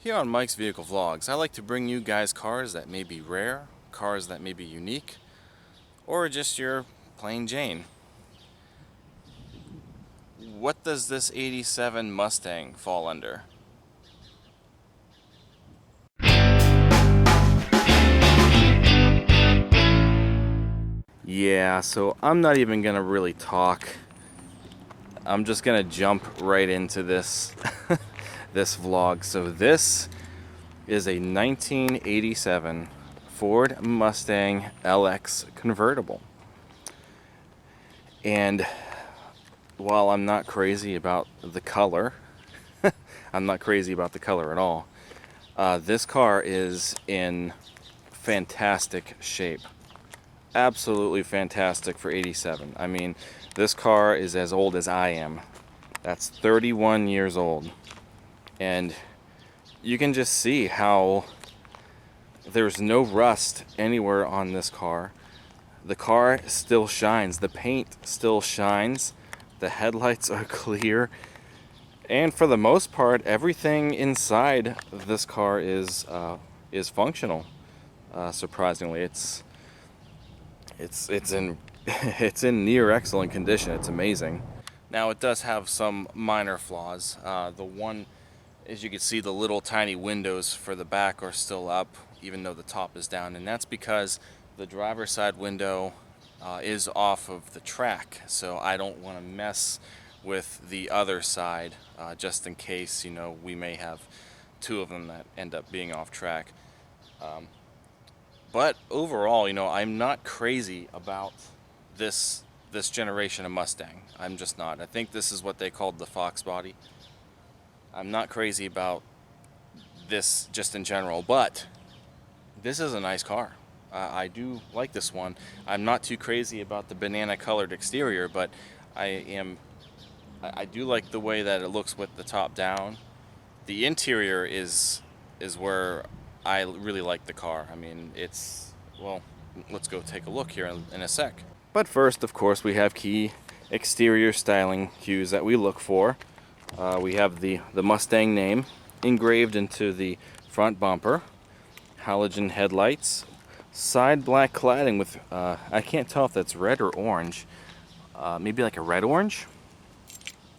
Here on Mike's Vehicle Vlogs, I like to bring you guys cars that may be rare, cars that may be unique, or just your plain Jane. What does this 87 Mustang fall under? Yeah, so I'm not even gonna really talk. I'm just gonna jump right into this this vlog. So this is a 1987 Ford Mustang LX convertible. And while I'm not crazy about the color, I'm not crazy about the color at all. This car is in fantastic shape. Absolutely fantastic for 87. I mean, this car is as old as I am. That's 31 years old. And you can just see how there's no rust anywhere on this car. The car still shines. The paint still shines. The headlights are clear. And for the most part, everything inside this car is functional. Surprisingly, it's in it's in near excellent condition. It's amazing. Now it does have some minor flaws. The one, as you can see, the little tiny windows for the back are still up, even though the top is down, and that's because the driver's side window is off of the track. So I don't want to mess with the other side, just in case, we may have two of them that end up being off track. But overall, I'm not crazy about this generation of Mustang. I'm just not. I think this is what they called the Fox body. I'm not crazy about this just in general, but this is a nice car. I do like this one. I'm not too crazy about the banana colored exterior, but I do like the way that it looks with the top down. The interior is where I really like the car. I mean, well, let's go take a look here in a sec. But first, of course, we have key exterior styling cues that we look for. We have the Mustang name engraved into the front bumper, halogen headlights, side black cladding with, I can't tell if that's red or orange, maybe like a red orange?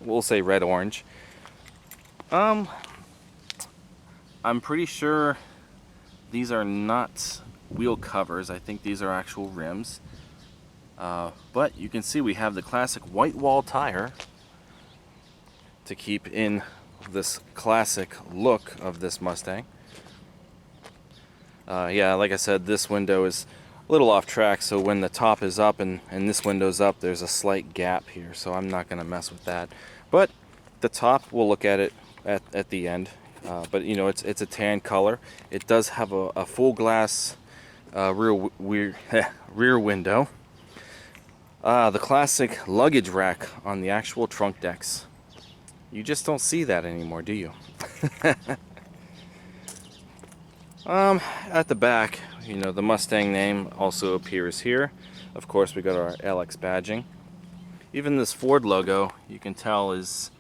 We'll say red orange. I'm pretty sure these are not wheel covers. I think these are actual rims. But you can see we have the classic white wall tire to keep in this classic look of this Mustang. Yeah, like I said, this window is a little off track, so when the top is up and this window's up, there's a slight gap here, so I'm not going to mess with that. But the top, we'll look at it at the end. But it's a tan color. It does have a full glass rear window. The classic luggage rack on the actual trunk decks. You just don't see that anymore, do you? At the back, the Mustang name also appears here. Of course, we got our LX badging. Even this Ford logo, you can tell is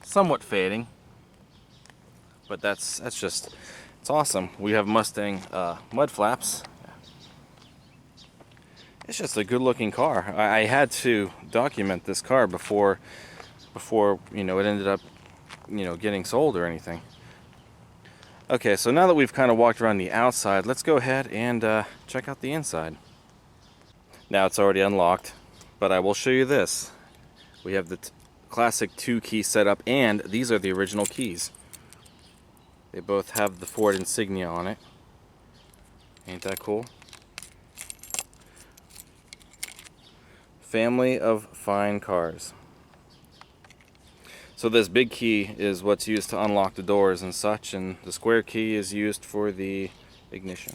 somewhat fading, but it's awesome. We have Mustang mud flaps. It's just a good looking car. I had to document this car before it ended up getting sold or anything. Okay, so now that we've kind of walked around the outside, let's go ahead and check out the inside. Now it's already unlocked, but I will show you this. We have the classic 2-key setup, and these are the original keys. They both have the Ford insignia on it. Ain't that cool? Family of fine cars. So this big key is what's used to unlock the doors and such, and the square key is used for the ignition.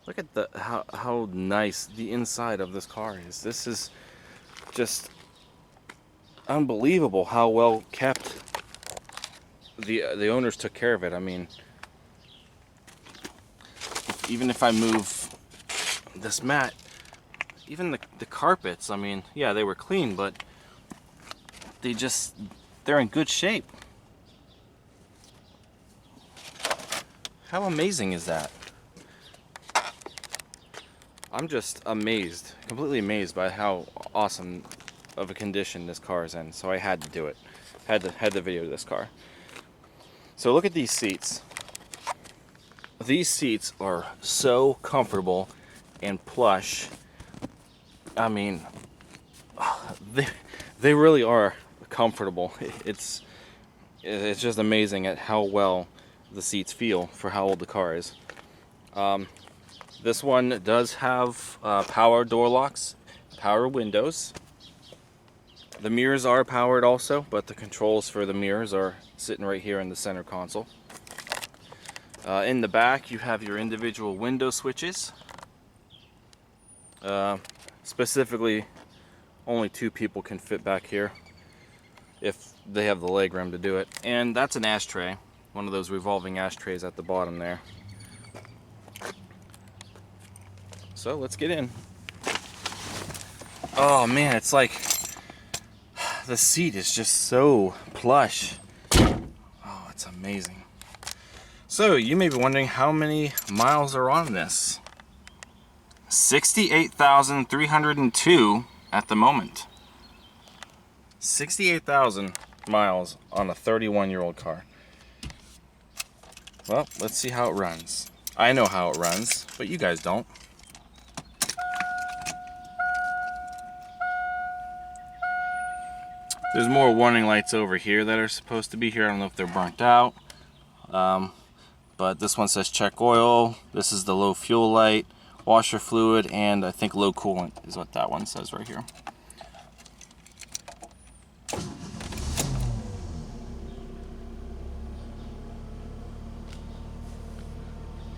Look at how nice the inside of this car is. This is just unbelievable how well kept the owners took care of it. I mean, even if I move this mat, even the carpets, I mean, yeah, they were clean, but they're in good shape. How amazing is that? I'm just amazed, completely amazed by how awesome of a condition this car is in. So I had to do it. Had to video this car. So look at these seats. These seats are so comfortable and plush. I mean, they really are comfortable. It's just amazing at how well the seats feel for how old the car is. This one does have power door locks, power windows. The mirrors are powered also, but the controls for the mirrors are sitting right here in the center console. In the back, you have your individual window switches. Specifically, only 2 people can fit back here if they have the leg room to do it. And that's an ashtray, one of those revolving ashtrays at the bottom there. So let's get in. Oh man, it's like the seat is just so plush. Oh, it's amazing. So you may be wondering how many miles are on this. 68,302 at the moment. 68,000 miles on a 31-year-old car. Well, let's see how it runs. I know how it runs, but you guys don't. There's more warning lights over here that are supposed to be here. I don't know if they're burnt out. But this one says check oil. This is the low fuel light, washer fluid, and I think low coolant is what that one says right here.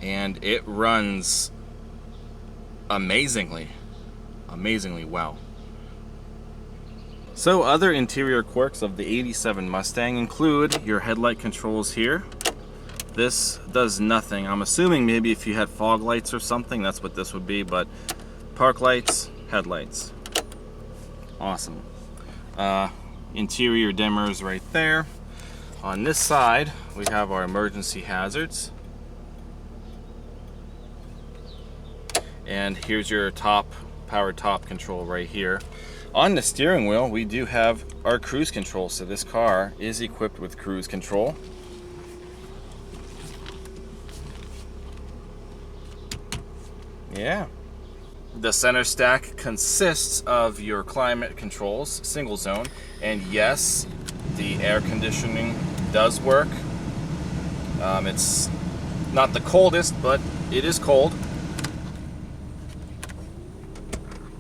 And it runs amazingly well. So other interior quirks of the 87 Mustang include your headlight controls here. This does nothing. I'm assuming maybe if you had fog lights or something, that's what this would be, but park lights, headlights. Awesome. Interior dimmers right there. On this side, we have our emergency hazards. And here's your power top control right here. On the steering wheel, we do have our cruise control. So this car is equipped with cruise control. Yeah. The center stack consists of your climate controls, single zone, and yes, the air conditioning does work. It's not the coldest, but it is cold,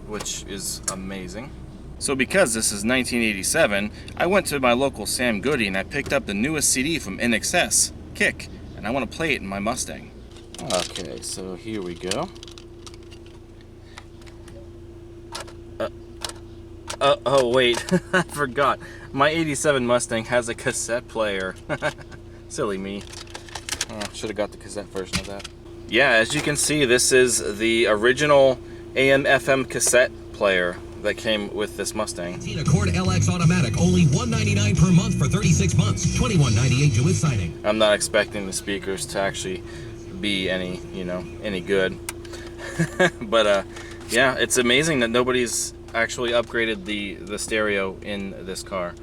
which is amazing. So because this is 1987, I went to my local Sam Goody and I picked up the newest CD from NXS, Kick, and I want to play it in my Mustang. Okay, so here we go. Oh wait, I forgot. My 87 Mustang has a cassette player. Silly me. Should have got the cassette version of that. Yeah, as you can see, this is the original AM/FM cassette player that came with this Mustang. Accord LX automatic, only $199 per month for 36 months, $21.98 due with signing. I'm not expecting the speakers to actually be any good. But yeah, it's amazing that nobody's actually upgraded the stereo in this car.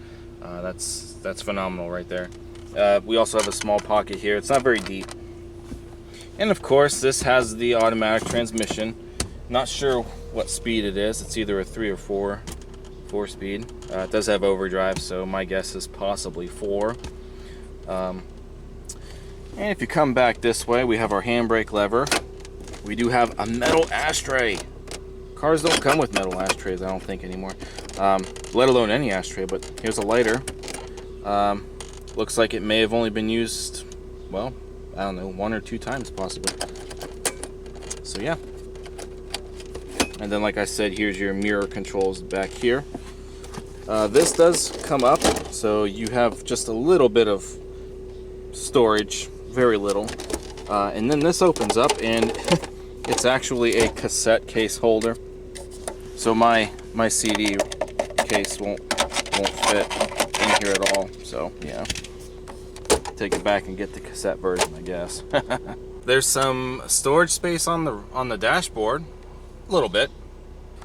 That's phenomenal right there. We also have a small pocket here. It's not very deep. And of course, this has the automatic transmission. Not sure what speed it is. It's either a 3 or 4 speed. It does have overdrive, so my guess is possibly 4. And if you come back this way, we have our handbrake lever. We do have a metal ashtray. Cars don't come with metal ashtrays, I don't think, anymore. Let alone any ashtray, but here's a lighter. Looks like it may have only been used, well, I don't know, 1 or 2 times possibly. So yeah. And then, like I said, here's your mirror controls back here. This does come up, so you have just a little bit of storage, very little. And then this opens up, and it's actually a cassette case holder. So my CD case won't fit in here at all. So yeah, take it back and get the cassette version, I guess. There's some storage space on the dashboard, a little bit,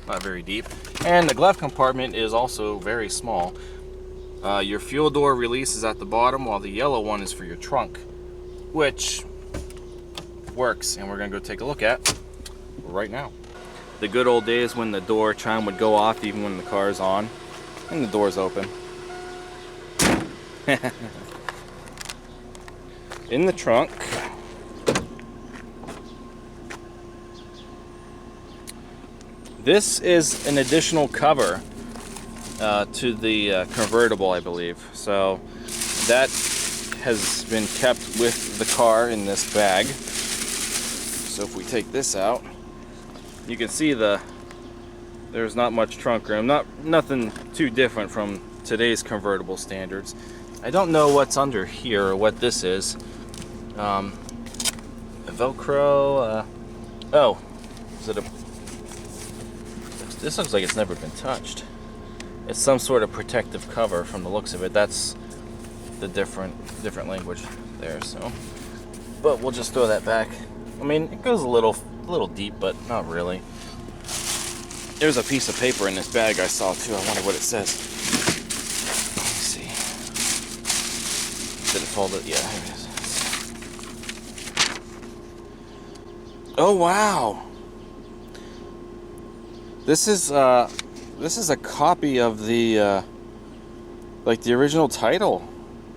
not very deep, and the glove compartment is also very small. Your fuel door release is at the bottom, while the yellow one is for your trunk, which works, and we're gonna go take a look at right now. The good old days when the door chime would go off even when the car is on, and the door's open. In the trunk, this is an additional cover to the convertible, I believe. So that has been kept with the car in this bag. So if we take this out, you can see there's not much trunk room. Nothing too different from today's convertible standards. I don't know what's under here or what this is. Velcro. Oh, is it a? This looks like it's never been touched. It's some sort of protective cover from the looks of it. That's the different language there. So, but we'll just throw that back. I mean, it goes a little deep, but not really. There's a piece of paper in this bag I saw too. I wonder what it says. Let me see. Did it fold it? Yeah, here it is. Oh wow! This is a copy of the like the original title.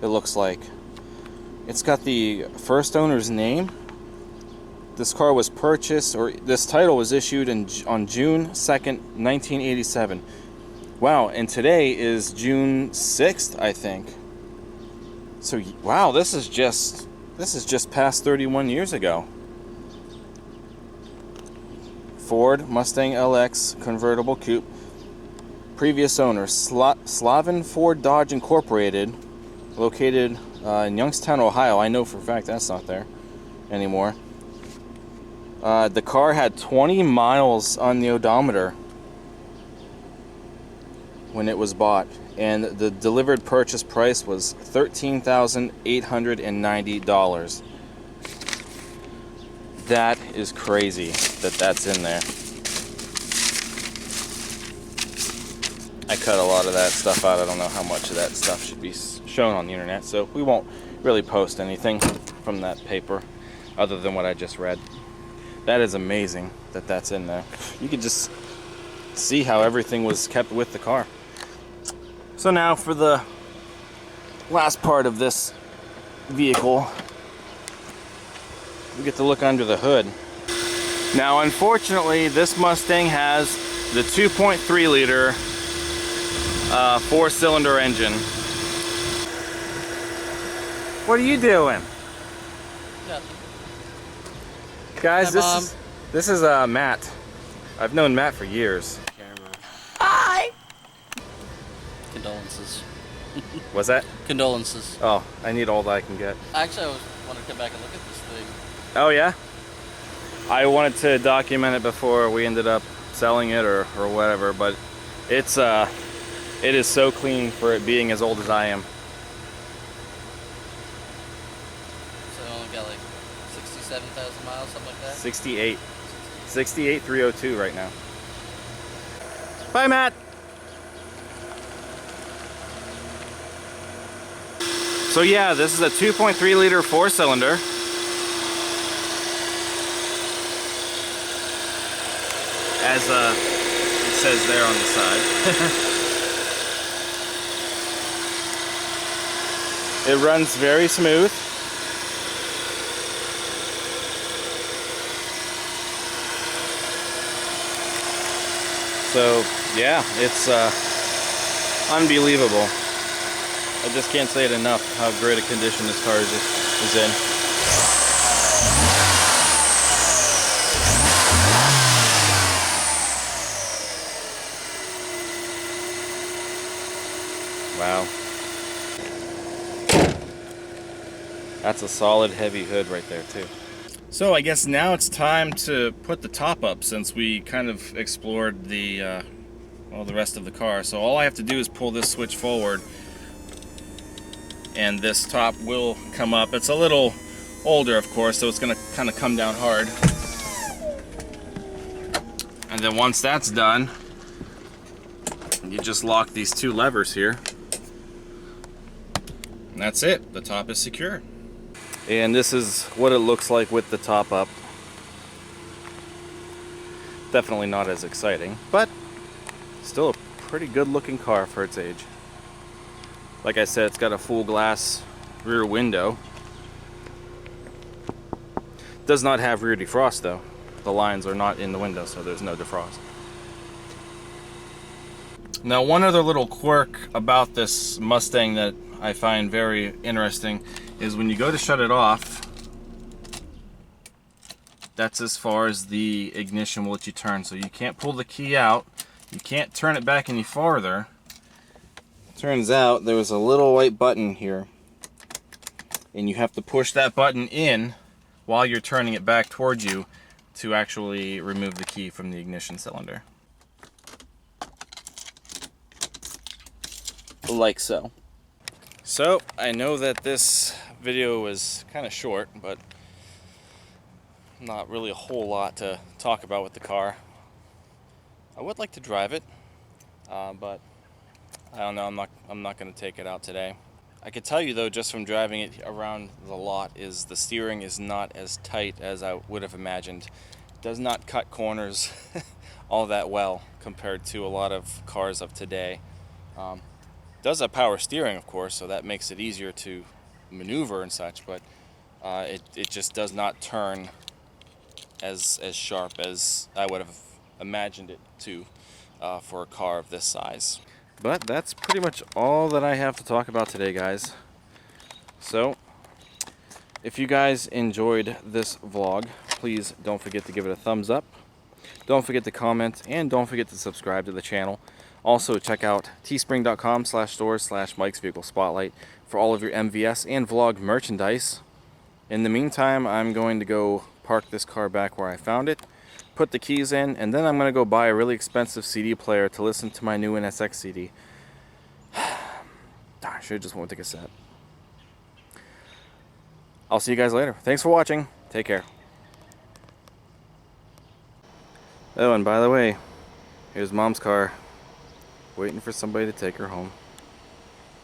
It looks like it's got the first owner's name. This car was purchased, or this title was issued on June 2nd, 1987. Wow, and today is June 6th, I think. So wow, this is just past 31 years ago. Ford Mustang LX convertible coupe. Previous owner Slavin Ford Dodge Incorporated, located in Youngstown, Ohio. I know for a fact that's not there anymore. The car had 20 miles on the odometer when it was bought, and the delivered purchase price was $13,890. That is crazy that's in there. I cut a lot of that stuff out. I don't know how much of that stuff should be shown on the internet, so we won't really post anything from that paper other than what I just read. That is amazing that's in there. You could just see how everything was kept with the car. So now for the last part of this vehicle, we get to look under the hood. Now unfortunately, this Mustang has the 2.3 liter 4-cylinder engine. What are you doing? Nothing. Guys, Hi, this is Matt. I've known Matt for years. Hi! Condolences. Was that? Condolences. Oh, I need all that I can get. Actually, I want to come back and look at this thing. Oh yeah? I wanted to document it before we ended up selling it or whatever, but it is so clean for it being as old as I am. So it only got like 67,000 miles, something like that? 68. 68,302 right now. Bye, Matt. So yeah, this is a 2.3 liter 4-cylinder. As it says there on the side. It runs very smooth. So yeah, it's unbelievable. I just can't say it enough how great a condition this car is in. Wow. That's a solid heavy hood right there too. So I guess now it's time to put the top up, since we kind of explored the rest of the car. So all I have to do is pull this switch forward and this top will come up. It's a little older, of course, so it's gonna kind of come down hard. And then once that's done, you just lock these two levers here. And that's it, the top is secure. And this is what it looks like with the top up. Definitely not as exciting, but still a pretty good looking car for its age. Like I said, it's got a full glass rear window. Does not have rear defrost though. The lines are not in the window, so there's no defrost. Now, one other little quirk about this Mustang that I find very interesting is when you go to shut it off, that's as far as the ignition will let you turn. So you can't pull the key out, you can't turn it back any farther. Turns out there was a little white button here, and you have to push that button in while you're turning it back towards you to actually remove the key from the ignition cylinder. Like so. So I know that this video was kind of short, but not really a whole lot to talk about with the car. I would like to drive it, but I don't know, I'm not going to take it out today. I could tell you though, just from driving it around the lot, is the steering is not as tight as I would have imagined. It does not cut corners all that well compared to a lot of cars of today. It does have power steering, of course, so that makes it easier to maneuver and such, but it just does not turn as sharp as I would have imagined it to for a car of this size. But that's pretty much all that I have to talk about today, guys. So if you guys enjoyed this vlog, please don't forget to give it a thumbs up, don't forget to comment, and don't forget to subscribe to the channel. Also check out teespring.com/stores/Mike's Vehicle Spotlight for all of your MVS and vlog merchandise. In the meantime, I'm going to go park this car back where I found it, put the keys in, and then I'm going to go buy a really expensive CD player to listen to my new NSX CD. I should have just went with the cassette. I'll see you guys later. Thanks for watching. Take care. Oh, and by the way, here's Mom's car, waiting for somebody to take her home.